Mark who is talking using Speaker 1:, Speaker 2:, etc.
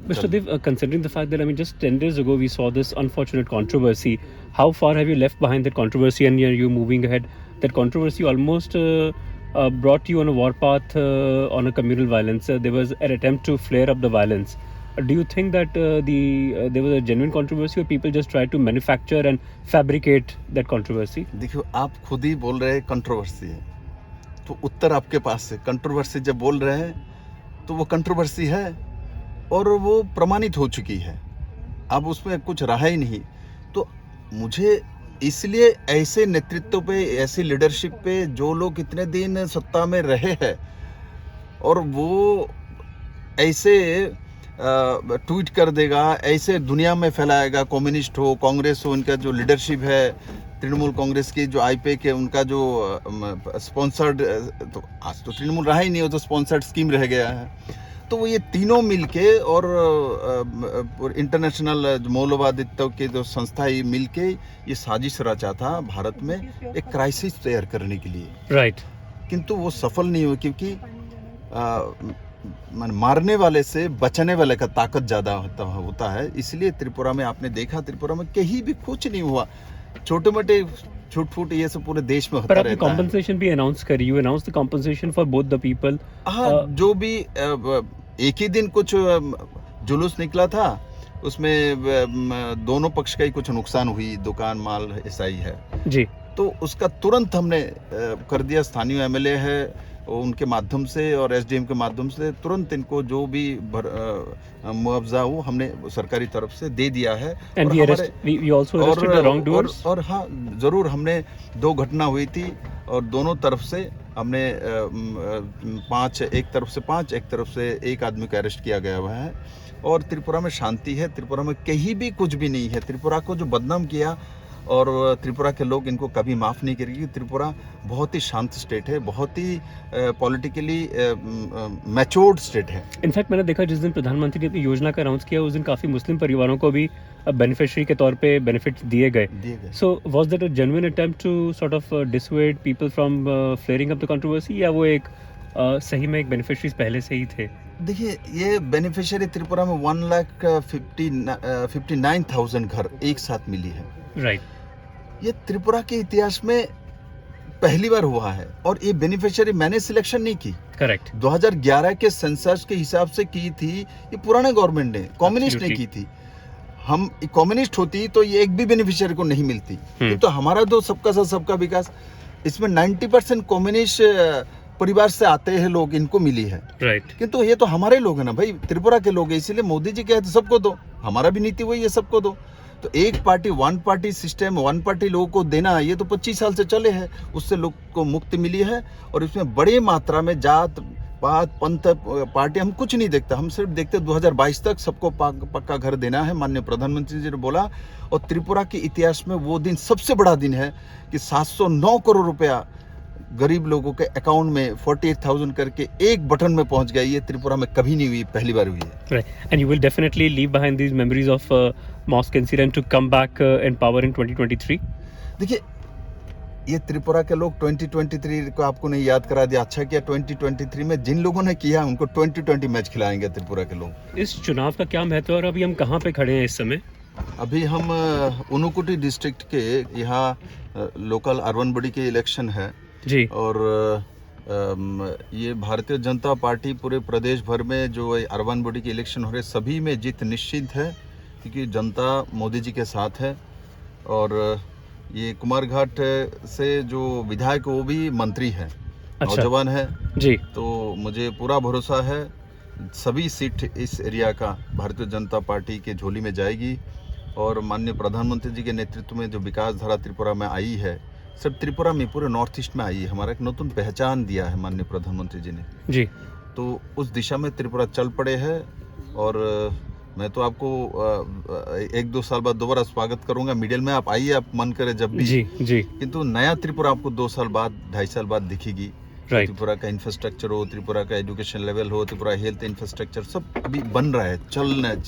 Speaker 1: Mr. Dev, considering the fact that, I mean, just 10 days ago we saw this unfortunate controversy, how far have you left behind that controversy and are you moving ahead? That controversy almost brought you on a warpath on a communal violence. There was an attempt to flare up the violence. Do you think that there was a genuine controversy or people just tried to manufacture and fabricate that controversy?
Speaker 2: देखियो, आप खुद ही बोल रहे हैं controversy है, तो उत्तर आपके पास है। कंट्रोवर्सी जब बोल रहे हैं तो वो कंट्रोवर्सी है और वो प्रमाणित हो चुकी है। अब उसमें कुछ रहा ही नहीं। तो मुझे इसलिए ऐसे नेतृत्व पे, ऐसी लीडरशिप पे जो लोग इतने दिन सत्ता में रहे हैं और वो ऐसे ट्वीट कर देगा, ऐसे दुनिया में फैलाएगा, कम्युनिस्ट हो, कांग्रेस हो, उनका जो लीडरशिप है, तृणमूल कांग्रेस की जो आईपीए के उनका जो स्पॉन्सर्ड, तो आज तो तृणमूल रहा ही नहीं, वो तो स्पॉन्सर्ड स्कीम रह गया है। तो वो ये तीनों मिलके और इंटरनेशनल मौलवादित्व के जो संस्था ही मिलके ये साजिश रचा था भारत में एक क्राइसिस तैयार करने के लिए।
Speaker 1: राइट।
Speaker 2: किंतु वो सफल नहीं हुई क्योंकि मारने वाले से बचने वाले का ताकत ज्यादा होता है। इसलिए त्रिपुरा में आपने देखा, त्रिपुरा में कहीं भी कुछ नहीं हुआ। छोटे मोटे छूट ये सब पूरे देश में होता रहता है।
Speaker 1: कॉम्पनसेशन भी अनाउंस करी, you announce the compensation for both the people.
Speaker 2: हाँ, जो भी एक ही दिन कुछ जुलूस निकला था, उसमें दोनों पक्ष का ही कुछ नुकसान हुई, दुकान माल ऐसा ही है
Speaker 1: जी। तो
Speaker 2: उसका तुरंत हमने कर दिया। स्थानीय एमएलए है, उनके माध्यम से और एसडीएम के माध्यम से तुरंत इनको जो भी मुआवजा वो हमने सरकारी तरफ से दे दिया है। और हाँ, जरूर हमने 2 घटना हुई थी और दोनों तरफ से हमने 5, एक तरफ से 5, एक तरफ से 1 आदमी को अरेस्ट किया गया हुआ है। और त्रिपुरा में शांति है, त्रिपुरा में कहीं भी कुछ भी नहीं है। त्रिपुरा को जो बदनाम किया और त्रिपुरा के लोग इनको कभी माफ़ नहीं करेंगे। त्रिपुरा बहुत ही शांत स्टेट है, बहुत ही पॉलिटिकली मैच्योर्ड स्टेट है।
Speaker 1: इनफैक्ट मैंने देखा जिस दिन प्रधानमंत्री ने अपनी योजना का अनाउंस किया उस दिन काफ़ी मुस्लिम परिवारों को भी बेनिफिशियरी के तौर पे बेनिफिट दिए गए। So was that a genuine attempt to sort of dissuade people from flaring up the controversy, या वो एक सही में एक बेनिफिशरीज पहले से ही थे?
Speaker 2: देखिए, ये बेनिफिशियरी त्रिपुरा में 1,59,000 घर एक साथ मिली है।
Speaker 1: राइट।
Speaker 2: ये त्रिपुरा के इतिहास में पहली बार हुआ है और ये बेनिफिशियरी मैंने सिलेक्शन नहीं की।
Speaker 1: करेक्ट।
Speaker 2: 2011 के सेंसस के हिसाब से की थी, ये पुराने गवर्नमेंट ने, कम्युनिस्ट ने की थी। हम कम्युनिस्ट होती तो ये एक भी बेनिफिशियरी को नहीं मिलती। तो हमारा तो सबका साथ सबका विकास, इसमें 90% कम्युनिस्ट परिवार से आते हैं लोग, इनको मिली है।
Speaker 1: राइट।
Speaker 2: किंतु ये तो हमारे लोग हैं ना भाई, त्रिपुरा के लोग हैं, इसीलिए मोदी जी कहते सबको दो। हमारा भी नीति वही है, सबको दो। तो एक पार्टी, 1 पार्टी सिस्टम, 1 पार्टी लोगों को देना, ये तो 25 साल से चले हैं, उससे लोग को मुक्ति मिली है। और इसमें बड़ी मात्रा में जात पात पंथ पार्टी हम कुछ नहीं देखते, हम सिर्फ देखते 2022 तक सबको पक्का घर देना है, माननीय प्रधानमंत्री जी ने बोला। और त्रिपुरा के इतिहास में वो दिन सबसे बड़ा दिन है कि 709 करोड़ रुपया गरीब लोगों के अकाउंट में 48,000 करके एक बटन में पहुंच गया। ये त्रिपुरा में कभी नहीं हुई, पहली बार हुई है।
Speaker 1: Right. And you will definitely leave behind these memories of mosque incident to come back in power in 2023?
Speaker 2: देखिए, ये त्रिपुरा के लोग 2023 को आपको नहीं याद करा दिया, अच्छा किया। 2023 में जिन लोगों ने किया उनको 2020 मैच खिलाएंगे त्रिपुरा के लोग।
Speaker 1: इस चुनाव का क्या महत्व है और अभी हम कहाँ पे खड़े हैं इस समय?
Speaker 2: अभी हम उनुकुटी डिस्ट्रिक्ट के यहाँ लोकल अर्बन बॉडी के इलेक्शन है
Speaker 1: जी।
Speaker 2: और ये भारतीय जनता पार्टी पूरे प्रदेश भर में जो अर्बन बॉडी के इलेक्शन हो रहे, सभी में जीत निश्चित है क्योंकि जनता मोदी जी के साथ है। और ये कुमारघाट से जो विधायक वो भी मंत्री है। अच्छा। नौजवान है
Speaker 1: जी।
Speaker 2: तो मुझे पूरा भरोसा है सभी सीट इस एरिया का भारतीय जनता पार्टी के झोली में जाएगी। और माननीय प्रधानमंत्री जी के नेतृत्व में जो विकास धारा त्रिपुरा में आई है, सब त्रिपुरा में, पूरे नॉर्थ ईस्ट में आई है। हमारा एक नতুन पहचान दिया है माननीय प्रधानमंत्री जी ने
Speaker 1: जी।
Speaker 2: तो उस दिशा में त्रिपुरा चल पड़े है। और मैं तो आपको 1-2 साल बाद दोबारा स्वागत करूंगा मीडिया में, आप आइए, आप मन करे जब भी।
Speaker 1: जी जी।
Speaker 2: किंतु नया त्रिपुरा आपको 2 साल बाद, 2.5 साल बाद दिखेगी। त्रिपुरा का इंफ्रास्ट्रक्चर हो, त्रिपुरा का एजुकेशन लेवल हो, त्रिपुरा हेल्थ इंफ्रास्ट्रक्चर सब अभी बन रहा है, चल रहा है।